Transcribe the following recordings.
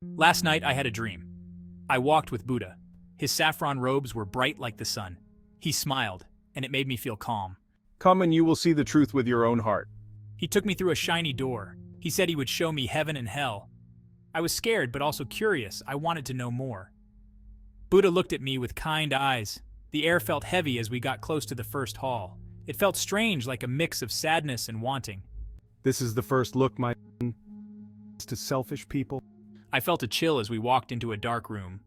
Last night I had a dream. I walked with Buddha. His saffron robes were bright like the sun. He smiled, and it made me feel calm. Come and you will see the truth with your own heart. He took me through a shiny door. He said he would show me heaven and hell. I was scared but also curious. I wanted to know more. Buddha looked at me with kind eyes. The air felt heavy as we got close to the first hall. It felt strange, like a mix of sadness and wanting. This is the first look, my to selfish people. I felt a chill as we walked into a dark room.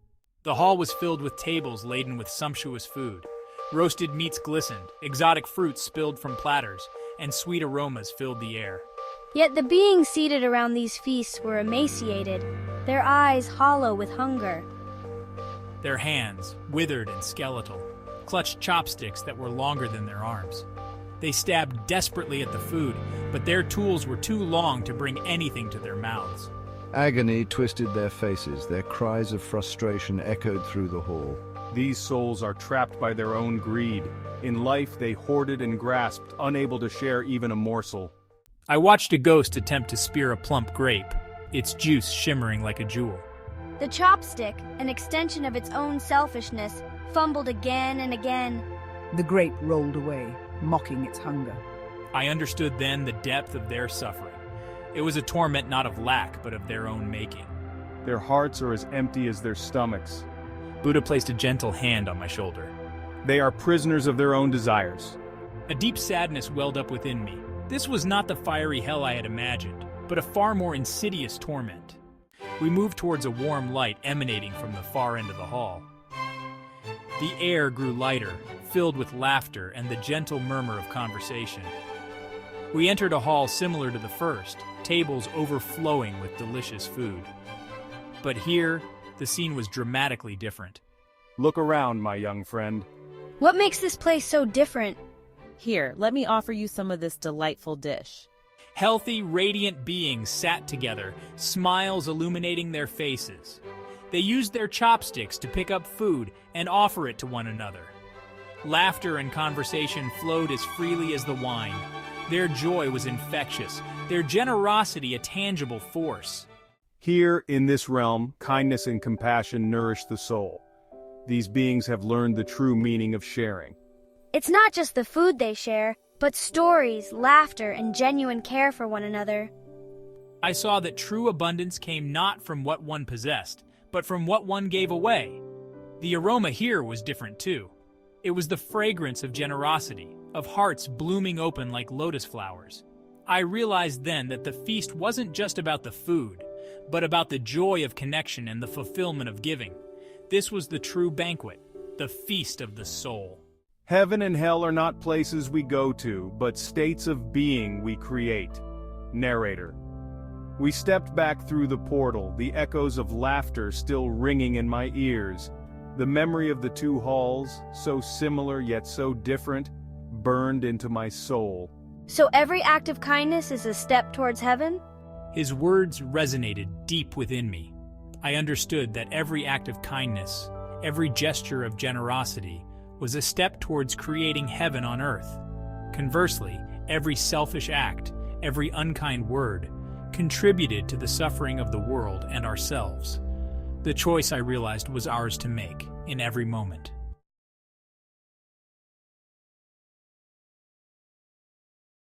The hall was filled with tables laden with sumptuous food. Roasted meats glistened, exotic fruits spilled from platters, and sweet aromas filled the air. Yet the beings seated around these feasts were emaciated, their eyes hollow with hunger. Their hands, withered and skeletal, clutched chopsticks that were longer than their arms. They stabbed desperately at the food, but their tools were too long to bring anything to their mouths. Agony twisted their faces, their cries of frustration echoed through the hall. These souls are trapped by their own greed. In life they hoarded and grasped, unable to share even a morsel. I watched a ghost attempt to spear a plump grape, its juice shimmering like a jewel. The chopstick, an extension of its own selfishness, fumbled again and again. The grape rolled away, mocking its hunger. I understood then the depth of their suffering. It was a torment not of lack, but of their own making. Their hearts are as empty as their stomachs. Buddha placed a gentle hand on my shoulder. They are prisoners of their own desires. A deep sadness welled up within me. This was not the fiery hell I had imagined, but a far more insidious torment. We moved towards a warm light emanating from the far end of the hall. The air grew lighter, filled with laughter and the gentle murmur of conversation. We entered a hall similar to the first, tables overflowing with delicious food. But here, the scene was dramatically different. Look around, my young friend. What makes this place so different? Here, let me offer you some of this delightful dish. Healthy, radiant beings sat together, smiles illuminating their faces. They used their chopsticks to pick up food and offer it to one another. Laughter and conversation flowed as freely as the wine. Their joy was infectious, their generosity a tangible force. Here, in this realm, kindness and compassion nourish the soul. These beings have learned the true meaning of sharing. It's not just the food they share, but stories, laughter, and genuine care for one another. I saw that true abundance came not from what one possessed, but from what one gave away. The aroma here was different too. It was the fragrance of generosity, of hearts blooming open like lotus flowers. I realized then that the feast wasn't just about the food, but about the joy of connection and the fulfillment of giving. This was the true banquet, the feast of the soul. Heaven and hell are not places we go to, but states of being we create. Narrator. We stepped back through the portal, the echoes of laughter still ringing in my ears. The memory of the two halls, so similar yet so different, burned into my soul. So every act of kindness is a step towards heaven? His words resonated deep within me. I understood that every act of kindness, every gesture of generosity, was a step towards creating heaven on earth. Conversely, every selfish act, every unkind word, contributed to the suffering of the world and ourselves. The choice, I realized, was ours to make in every moment.